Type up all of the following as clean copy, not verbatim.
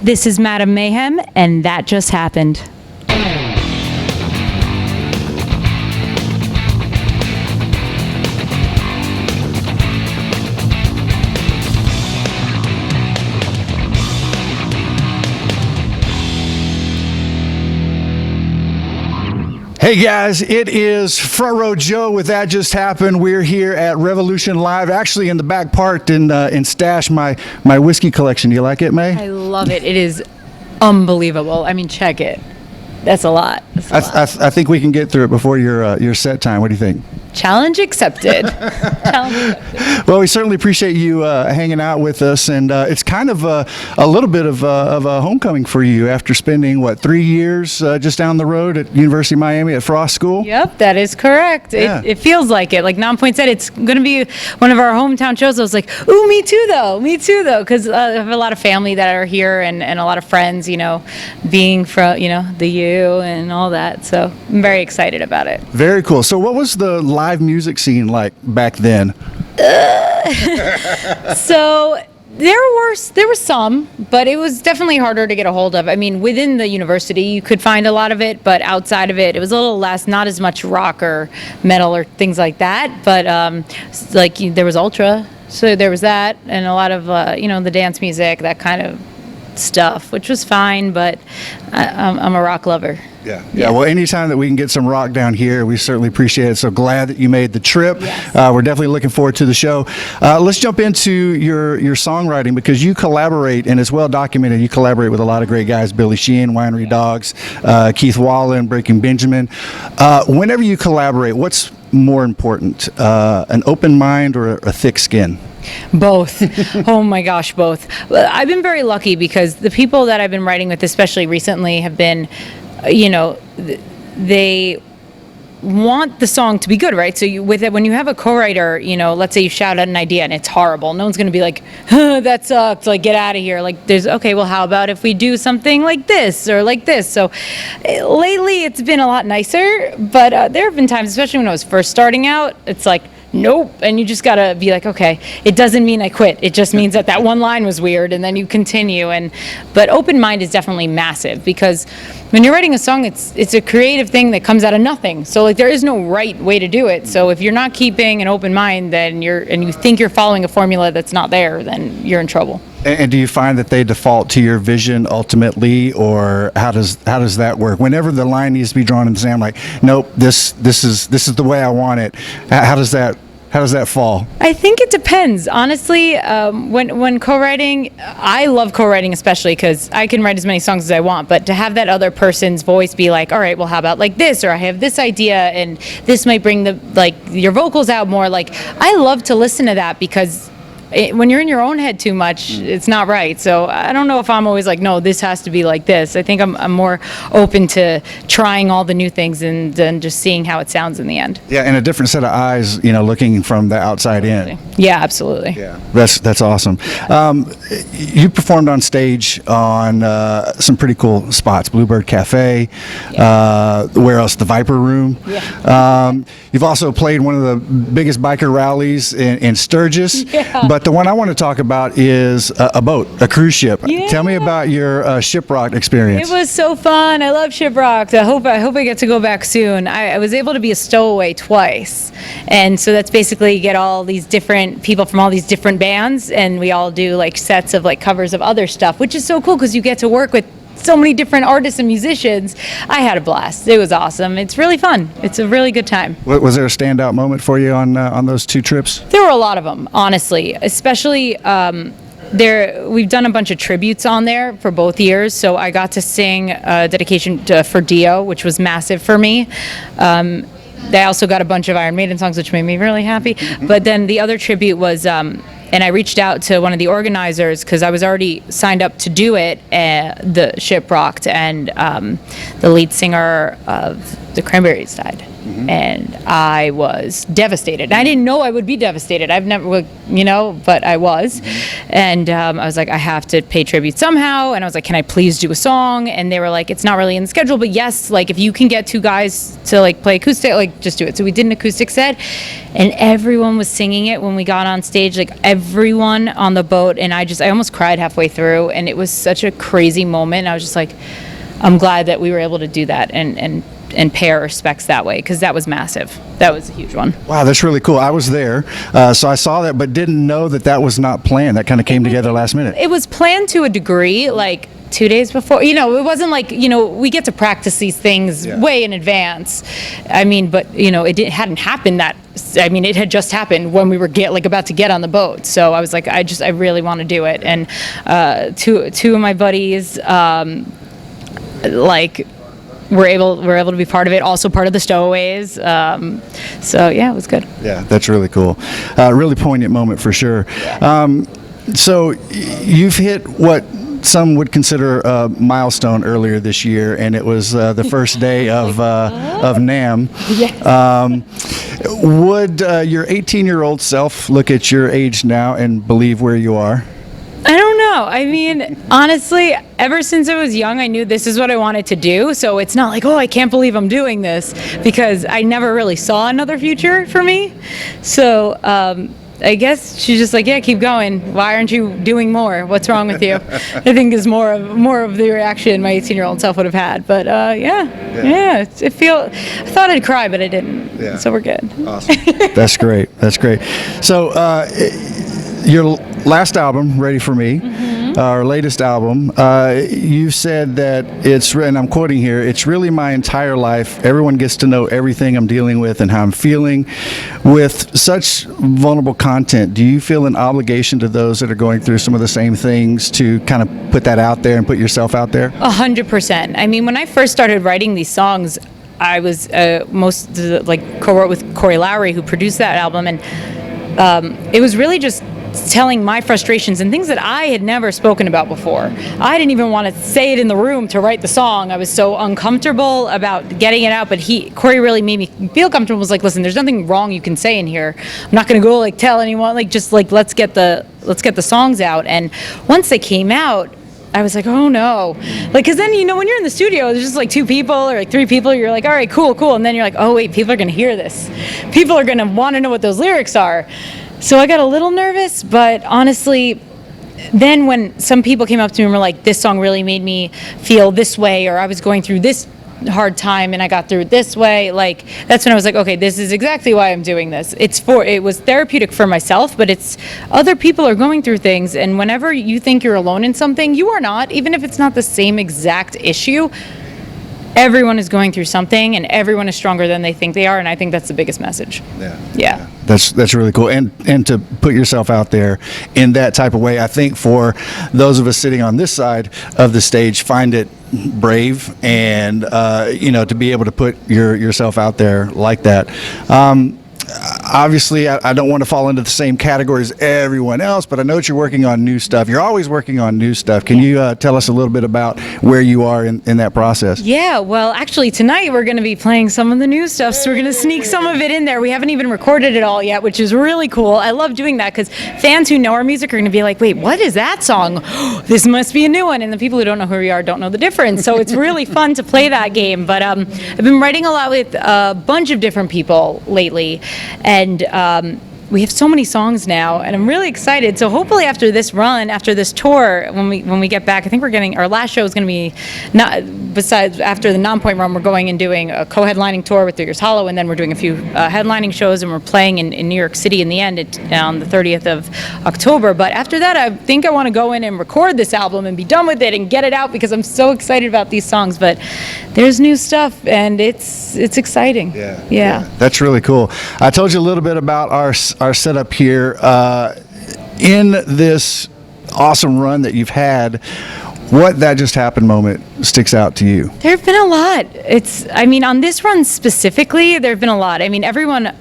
This is Madam Mayhem, and that just happened. Hey guys, it is Front Row Joe with That Just Happened. We're here at Revolution Live, actually in the back part in Stache, my whiskey collection. Do you like it, May? I love it. It is unbelievable. I mean, check it. That's a lot. I think we can get through it before your set time. What do you think? Challenge accepted. Challenge accepted. Well, we certainly appreciate you hanging out with us, and it's kind of a little bit of a homecoming for you after spending, 3 years just down the road at University of Miami at Frost School? Yep, that is correct. Yeah. It feels like it. Like NonPoint said, it's going to be one of our hometown shows. I was like, ooh, me too, though, because I have a lot of family that are here and a lot of friends, being from, the U and all that. So I'm very excited about it. Very cool. So what was the live music scene like back then? So there were some, but it was definitely harder to get a hold of. I mean, within the university, you could find a lot of it, but outside of it, it was a little less, not as much rock or metal or things like that. But there was Ultra, so there was that, and a lot of the dance music, that kind of stuff, which was fine. But I'm a rock lover. Yeah. Well, anytime that we can get some rock down here, we certainly appreciate it. So glad that you made the trip. Yes. We're definitely looking forward to the show. Let's jump into your songwriting, because you collaborate, and it's well documented. You collaborate with a lot of great guys: Billy Sheehan, Winery Dogs, Keith Wallen, Breaking Benjamin. Whenever you collaborate, what's more important, an open mind or a thick skin? Both. Oh my gosh, both. I've been very lucky because the people that I've been writing with, especially recently, have been, they want the song to be good, right? So when you have a co-writer, let's say you shout out an idea and it's horrible, no one's going to be like, that sucked, like, get out of here. Like, okay, well, how about if we do something like this or like this? So lately it's been a lot nicer, but there have been times, especially when I was first starting out, it's like, nope. And you just got to be like, okay, it doesn't mean I quit. It just means that one line was weird, and then you continue. But open mind is definitely massive, because when you're writing a song, it's a creative thing that comes out of nothing. So there is no right way to do it. So if you're not keeping an open mind, then you think you're following a formula that's not there, then you're in trouble. And do you find that they default to your vision ultimately, or how does that work? Whenever the line needs to be drawn in the sand, like, nope, this is the way I want it. How does that fall? I think it depends. Honestly, when co-writing, I love co-writing especially because I can write as many songs as I want, but to have that other person's voice be like, all right, well, how about like this? Or I have this idea and this might bring your vocals out more. Like, I love to listen to that, because when you're in your own head too much, it's not right. So I don't know if I'm always like, no, this has to be like this. I think I'm more open to trying all the new things and then just seeing how it sounds in the end. Yeah, and a different set of eyes, looking from the outside in. Yeah, absolutely. Yeah, that's awesome. You performed on stage on some pretty cool spots: Bluebird Cafe, where else? The Viper Room. Yeah. You've also played one of the biggest biker rallies in Sturgis. Yeah. But the one I want to talk about is a boat, a cruise ship. Yeah. Tell me about your Shiprocked experience. It was so fun. I love Shiprocked. I hope I get to go back soon. I was able to be a stowaway twice, and so that's basically you get all these different people from all these different bands, and we all do like sets of like covers of other stuff, which is so cool because you get to work with so many different artists and musicians. I had a blast. It was awesome. It's really fun. It's a really good time. Was there a standout moment for you on those two trips? There were a lot of them, honestly, especially we've done a bunch of tributes on there for both years. So I got to sing dedication for Dio, which was massive for me. They also got a bunch of Iron Maiden songs, which made me really happy. But then the other tribute was, and I reached out to one of the organizers because I was already signed up to do it, the Shiprocked, and the lead singer of the Cranberries died. And I was devastated. I didn't know I would be devastated. I've never, but I was. And I was like, I have to pay tribute somehow. And I was like, can I please do a song? And they were like, it's not really in the schedule, but yes, like if you can get 2 guys to like play acoustic, like just do it. So we did an acoustic set, and everyone was singing it when we got on stage, like everyone on the boat. And I almost cried halfway through, and it was such a crazy moment. I was just like, I'm glad that we were able to do that and pay our respects that way, because that was massive. That was a huge one. Wow, that's really cool. I was there, so I saw that, but didn't know that was not planned. That kind of came together last minute. It was planned to a degree, like 2 days before. It wasn't like, we get to practice these things way in advance. I mean, but, it hadn't happened it had just happened when we were about to get on the boat. So I was like, I really want to do it. And two of my buddies, we're able to be part of it, also part of the Stowaways. So yeah, it was good. Yeah, that's really cool. Really poignant moment for sure. So you've hit what some would consider a milestone earlier this year, and it was the first day of NAMM. Yes. Would your 18-year-old self look at your age now and believe where you are? I don't know. I mean, honestly, ever since I was young, I knew this is what I wanted to do. So it's not like, oh, I can't believe I'm doing this, because I never really saw another future for me. So I guess she's just like, yeah, keep going. Why aren't you doing more? What's wrong with you? I think is more of the reaction my 18-year-old self would have had. But I thought I'd cry, but I didn't. Yeah. So we're good. Awesome. That's great. So your last album, Ready for Me, our latest album, you said that and I'm quoting here, it's really my entire life. Everyone gets to know everything I'm dealing with and how I'm feeling. With such vulnerable content, do you feel an obligation to those that are going through some of the same things to kind of put that out there and put yourself out there? 100%. I mean, when I first started writing these songs, I was co-wrote with Corey Lowry, who produced that album, and it was really just telling my frustrations and things that I had never spoken about before. I didn't even want to say it in the room to write the song. I was so uncomfortable about getting it out, but Corey really made me feel comfortable. Was like, listen, there's nothing wrong you can say in here. I'm not going to go tell anyone, let's get the songs out. And once they came out, I was like, oh no. Because then, when you're in the studio, there's just 2 people or 3 people, you're like, all right, cool. And then you're like, oh wait, people are going to hear this. People are going to want to know what those lyrics are. So I got a little nervous, but honestly, then when some people came up to me and were like, this song really made me feel this way, or I was going through this hard time and I got through it this way, that's when I was like, okay, this is exactly why I'm doing this. It was therapeutic for myself, but it's other people are going through things, and whenever you think you're alone in something, you are not, even if it's not the same exact issue. Everyone is going through something, and everyone is stronger than they think they are, and I think that's the biggest message. Yeah. That's really cool, and to put yourself out there in that type of way, I think for those of us sitting on this side of the stage, find it brave, and to be able to put yourself out there like that. Obviously, I don't want to fall into the same category as everyone else, but I know that you're working on new stuff. You're always working on new stuff. Can you tell us a little bit about where you are in that process? Yeah, well, actually, tonight we're going to be playing some of the new stuff, so we're going to sneak some of it in there. We haven't even recorded it all yet, which is really cool. I love doing that, because fans who know our music are going to be like, wait, what is that song? This must be a new one. And the people who don't know who we are don't know the difference. So it's really fun to play that game. But I've been writing a lot with a bunch of different people lately. And we have so many songs now, and I'm really excited. So hopefully after this tour, when we get back, I think we're getting, our last show is going to be, after the NonPoint run, we're going and doing a co-headlining tour with Through Yours Hollow, and then we're doing a few headlining shows, and we're playing in New York City in the end on the 30th of October. But after that, I think I want to go in and record this album and be done with it and get it out, because I'm so excited about these songs. But there's new stuff, and it's exciting. Yeah. That's really cool. I told you a little bit about our setup here. In this awesome run that you've had, what that just happened moment sticks out to you? There have been a lot. On this run specifically, there have been a lot. I mean, everyone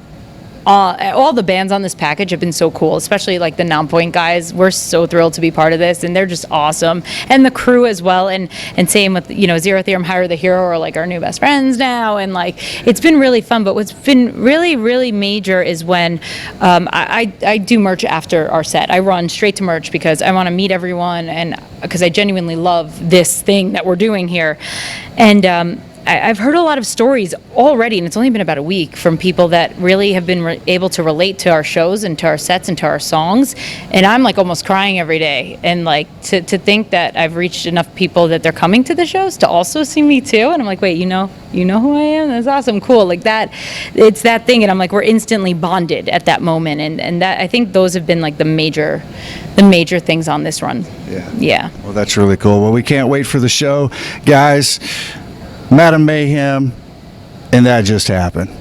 all the bands on this package have been so cool, especially like the NonPoint guys. We're so thrilled to be part of this, and they're just awesome. And the crew as well, and same with, Zero Theorem, Hire the Hero are like our new best friends now, and like it's been really fun. But what's been really, really major is when I do merch after our set. I run straight to merch because I want to meet everyone, and because I genuinely love this thing that we're doing here. And I've heard a lot of stories already, and it's only been about a week, from people that really have been able to relate to our shows and to our sets and to our songs. And I'm like almost crying every day. And like to think that I've reached enough people that they're coming to the shows to also see me too. And I'm like, wait, you know who I am? That's awesome, cool. Like that, it's that thing. And I'm like, we're instantly bonded at that moment. And that, I think those have been like the major things on this run. Yeah. Well, that's really cool. Well, we can't wait for the show, guys. Madam Mayhem, and that just happened.